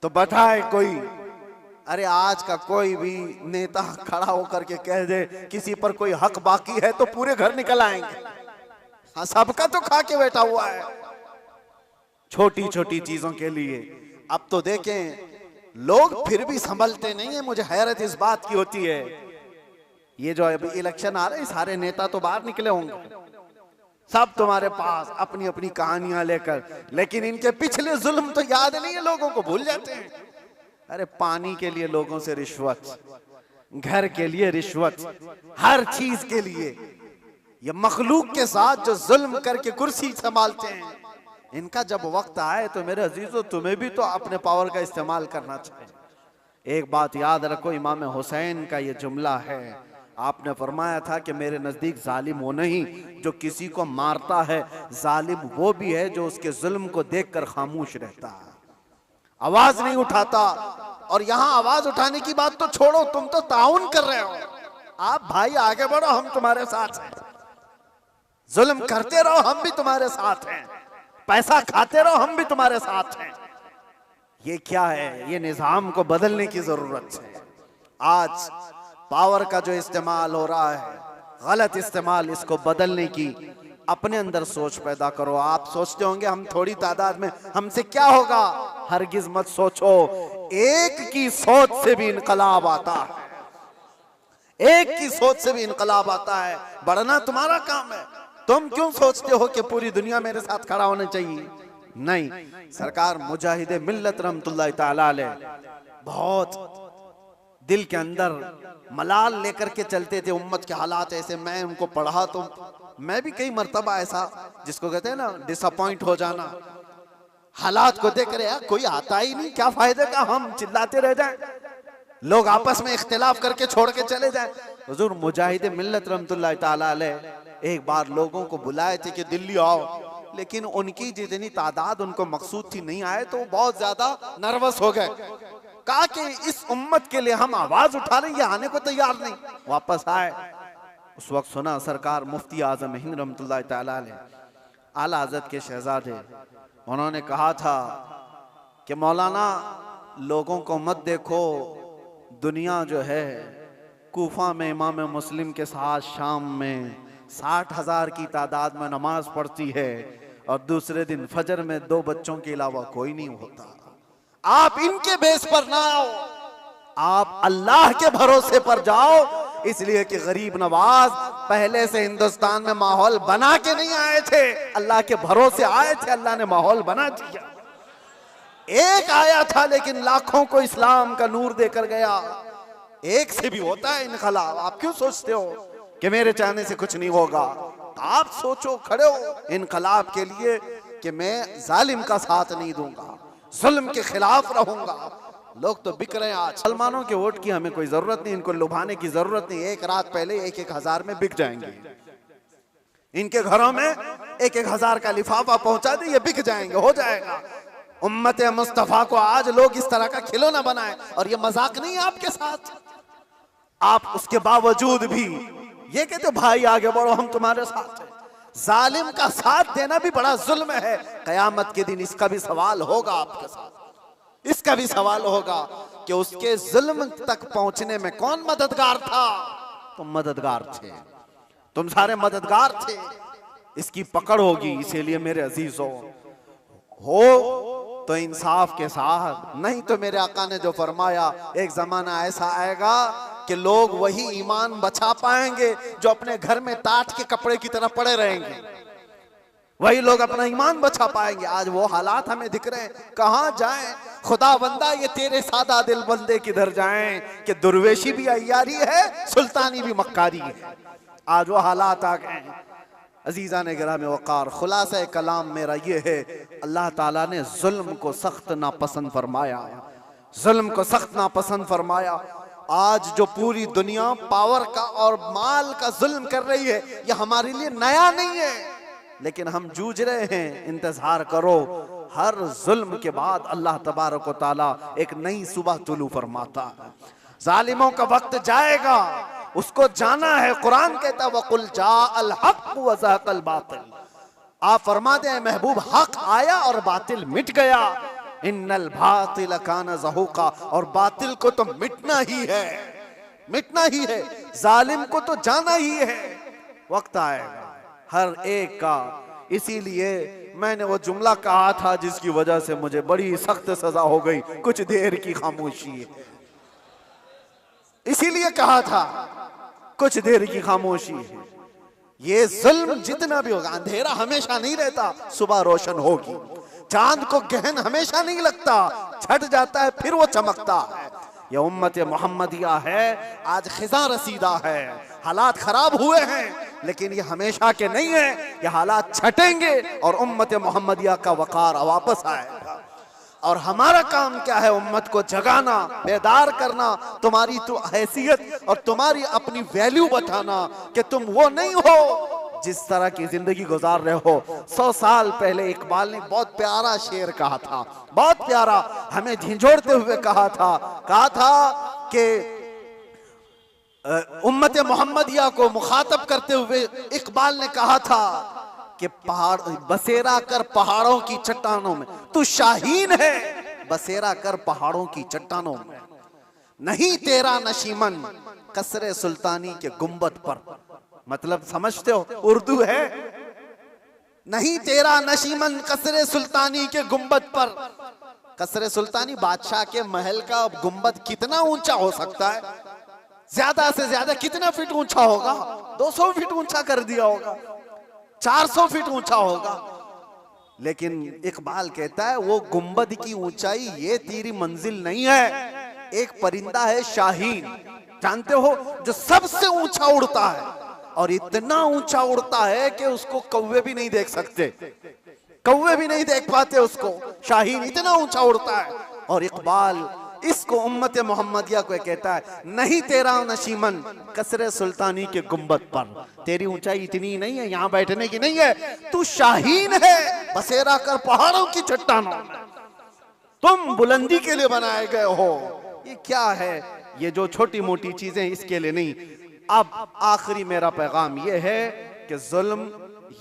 Speaker 1: तो बताए कोई। अरे आज का कोई भी नेता खड़ा होकर के कह दे किसी पर कोई हक बाकी है तो पूरे घर निकल आएंगे। हाँ, सबका तो खा के बैठा हुआ है छोटी छोटी चीजों के लिए। अब तो देखें लोग फिर भी संभलते नहीं है। मुझे हैरत इस बात की होती है, ये जो अभी इलेक्शन आ रहे हैं सारे नेता तो बाहर निकले होंगे, सब तुम्हारे पास अपनी अपनी कहानियां लेकर, लेकिन इनके पिछले जुल्म तो याद नहीं है, लोगों को भूल जाते हैं। अरे पानी के लिए लोगों से रिश्वत, घर के लिए रिश्वत, हर चीज के लिए। ये मखलूक के साथ जो जुल्म करके कुर्सी संभालते हैं, इनका जब वक्त आए तो मेरे अजीजों तुम्हें भी तो अपने पावर का इस्तेमाल करना चाहिए। एक बात याद रखो, इमाम हुसैन का ये जुमला है, आपने फरमाया था कि मेरे नजदीक जालिम वो नहीं जो किसी को मारता है, जालिम वो भी है जो उसके जुल्म को देखकर खामोश रहता है, आवाज नहीं उठाता। और यहां आवाज उठाने की बात तो छोड़ो, तुम तो ताउन कर रहे हो। आप भाई आगे बढ़ो, हम तुम्हारे साथ हैं। जुल्म करते रहो, हम भी तुम्हारे साथ हैं। पैसा खाते रहो, हम भी तुम्हारे साथ हैं। ये क्या है? ये निजाम को बदलने की जरूरत है। आज पावर का जो इस्तेमाल हो रहा है, गलत इस्तेमाल, इसको बदलने की अपने अंदर सोच पैदा करो। आप सोचते होंगे हम थोड़ी तादाद में, हमसे क्या होगा? हरगिज मत सोचो। एक की सोच से भी इनकलाब आता है, एक की सोच से भी इनकलाब आता है। बढ़ना तुम्हारा काम है। तुम क्यों सोचते हो कि पूरी दुनिया मेरे साथ खड़ा होना चाहिए? नहीं। सरकार मुजाहिदे मिल्लत रहमतुल्लाह तआला अलैह बहुत दिल के अंदर मलाल लेकर के चलते थे। उम्मत के हालात ऐसे, मैं उनको पढ़ा तो मैं भी कई मर्तबा ऐसा, जिसको कहते हैं ना डिसअपॉइंट हो जाना, हालात को देख रहे यार कोई आता ही नहीं, क्या फायदे का हम चिल्लाते रह जाएं, लोग आपस में इख्तिलाफ करके छोड़ के चले जाएं। हुजूर मुजाहिदे मिल्लत रहमतुल्लाह तआला अलैह एक बार लोगों को बुलाए थे कि दिल्ली आओ, लेकिन उनकी जितनी तादाद उनको मकसूद थी नहीं आए, तो बहुत ज्यादा नर्वस हो गए। कहा कि इस उम्मत के लिए हम आवाज उठा रहे हैं, ये आने को तैयार नहीं। वापस आए, उस वक्त सुना सरकार मुफ्ती आजम हिंद रहमतुल्लाह तआला अलैह आला हज़रत के शहजादे, उन्होंने कहा था कि मौलाना लोगों को मत देखो, दुनिया जो है कूफा में इमाम मुस्लिम के साथ शाम में 60,000 की तादाद में नमाज पढ़ती है और दूसरे दिन फजर में 2 बच्चों के अलावा कोई नहीं होता। आप इनके बेस पर ना आओ, आप अल्लाह के भरोसे पर जाओ। इसलिए कि गरीब नवाज पहले से हिंदुस्तान में माहौल बना के नहीं आए थे, अल्लाह के भरोसे आए थे, अल्लाह ने माहौल बना दिया। एक आया था लेकिन लाखों को इस्लाम का नूर देकर गया। एक से भी होता है इनकलाब। आप क्यों सोचते हो कि मेरे चाहने से कुछ नहीं होगा? आप सोचो, खड़े हो इनकलाब के लिए कि मैं जालिम का साथ नहीं दूंगा, जुल्म के खिलाफ रहूंगा। लोग तो बिक रहे हैं आज। मुसलमानों के वोट की हमें कोई जरूरत नहीं, इनको लुभाने की जरूरत नहीं। एक रात पहले 1-1 हजार में बिक जाएंगे। इनके घरों में 1-1 हजार का लिफाफा पहुंचा दे, ये बिक जाएंगे, हो जाएगा। उम्मत मुस्तफा को आज लोग इस तरह का खिलौना बनाए, और ये मजाक नहीं है आपके साथ। आप उसके बावजूद भी ये कहते भाई आगे बढ़ो, हम तुम्हारे साथ हैं। जालिम का साथ देना भी बड़ा जुल्म है। कयामत के दिन इसका भी सवाल होगा आपके साथ, इसका भी सवाल होगा कि उसके जुल्म तक पहुंचने में कौन मददगार था? तुम मददगार थे, तुम सारे मददगार थे। इसकी पकड़ होगी। इसीलिए मेरे अजीजों, हो तो इंसाफ के साथ, नहीं तो मेरे आका ने जो फरमाया एक जमाना ऐसा आएगा कि लोग वही ईमान बचा पाएंगे जो अपने घर में टाट के कपड़े की तरह पड़े रहेंगे, वही लोग अपना ईमान बचा पाएंगे। आज वो हालात हमें दिख रहे हैं, कहां जाएं खुदा बंदा, ये तेरे सादा दिल बंदे किधर जाएं कि दुर्वेशी भी अय्यारी है, सुल्तानी भी मक्कारी है। आज वो हालात आ गए हैं। अजीज़ा ने गिराम वक़ार, खुलासा कलाम मेरा ये है, अल्लाह ताला ने जुल्म को सख्त नापसंद फरमाया, जुल्म को सख्त नापसंद फरमाया। आज जो पूरी दुनिया पावर का और माल का जुल्म कर रही है, ये हमारे लिए नया नहीं है, लेकिन हम जूझ रहे हैं। इंतजार करो, हर जुल्म के बाद अल्लाह तबारक व तआला एक नई सुबह तुलू फरमाता है। जालिमों का वक्त जाएगा, उसको जाना है। कुरान कहता है वकुल जाअल हक़ व ज़हक़ल बातिल, आप फरमा दें महबूब, हक आया और बातिल मिट गया। इन्नल बातिल कान ज़हूक़ा, और बातिल को तो मिटना ही है, मिटना ही है। जालिम को तो जाना ही है। वक्त आएगा हर एक का। इसीलिए मैंने वो जुमला कहा था जिसकी वजह से मुझे बड़ी सख्त सजा हो गई, कुछ देर की खामोशी है। इसीलिए कहा था कुछ देर की खामोशी है। ये जुल्म जितना भी होगा, अंधेरा हमेशा नहीं रहता, सुबह रोशन होगी। चांद को गहन हमेशा नहीं लगता, छट जाता है फिर वो चमकता है। ये उम्मत मोहम्मदिया है, आज खिजा रसीदा है, हालात खराब हुए हैं, लेकिन ये हमेशा के नहीं है। ये हालात छटेंगे और उम्मत मोहम्मदिया का वकार वापस आएगा। और हमारा काम क्या है? उम्मत को जगाना, बेदार करना, तुम्हारी तो हैसियत और तुम्हारी अपनी वैल्यू बताना कि तुम वो नहीं हो जिस तरह की जिंदगी गुजार रहे हो। 100 साल पहले इकबाल ने बहुत प्यारा शेर कहा था, बहुत प्यारा, हमें झिझोड़ते हुए कहा था कि उम्मत मोहम्मदिया को मुखातब करते हुए इकबाल ने कहा था कि पहाड़ बसेरा कर पहाड़ों की चट्टानों में, तू शाहीन है बसेरा कर पहाड़ों की चट्टानों में, नहीं तेरा नशीमन कसरे सुल्तानी के गुंबद पर। मतलब समझते हो, उर्दू है, नहीं तेरा नशीमन कसरे सुल्तानी के गुंबद पर। कसरे सुल्तानी बादशाह के महल का गुंबद कितना ऊंचा हो सकता है? ज्यादा से ज्यादा कितना फीट ऊंचा होगा? 200 फीट ऊंचा कर दिया होगा, 400 फीट ऊंचा होगा। लेकिन इकबाल कहता है वो गुंबद की ऊंचाई ये तेरी मंजिल नहीं है। एक परिंदा है शाहीन, जानते हो, जो सबसे ऊंचा उड़ता है, और इतना ऊंचा उड़ता है कि उसको कौवे भी नहीं देख सकते, कौवे भी नहीं देख पाते उसको। शाहीन इतना ऊंचा उड़ता है। और इकबाल इसको उम्मत मोहम्मदिया को कहता है, नहीं तेरा नशीमन कसरे सुल्तानी के गुंबद पर, तेरी ऊंचाई इतनी नहीं है, यहाँ बैठने की नहीं है, तू शाहीन है बसेरा कर पहाड़ों की चट्टानों में, तुम बुलंदी के लिए बनाए गए हो। ये क्या है? ये जो छोटी मोटी चीजें इसके लिए नहीं। अब आखिरी मेरा पैगाम ये है कि जुल्म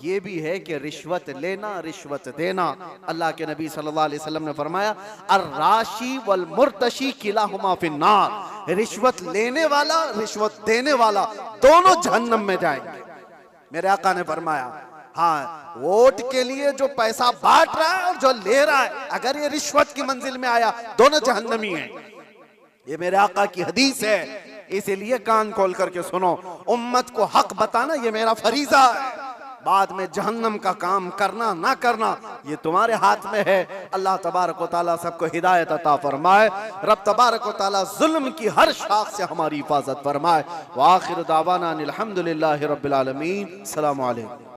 Speaker 1: ये भी है कि रिश्वत लेना, रिश्वत देना। अल्लाह के नबी सल्लल्लाहु अलैहि वसल्लम ने फरमाया, अर्राशी वल मुर्तशी किलाहुमा फिन्नार, रिश्वत लेने वाला, रिश्वत देने वाला दोनों जहन्नम में जाएंगे। मेरे आका ने फरमाया, हाँ, वोट के लिए जो पैसा बांट रहा है और जो ले रहा है, अगर ये रिश्वत की मंजिल में आया, दोनों जहन्नमी हैं। ये मेरे आका की हदीस है, इसीलिए कान खोल करके सुनो। उम्मत को हक बताना ये मेरा फरीजा है। बाद में जहन्नम का काम करना ना करना ये तुम्हारे हाथ में है। अल्लाह तबारक व तआला सबको हिदायत अता फरमाए। रब तबारक व तआला जुल्म की हर शाख से हमारी हिफाजत फरमाए। व आखिर दावाना अनिल हम्दुलिल्लाहि रब्बिल आलमीन। अस्सलामु अलैकुम।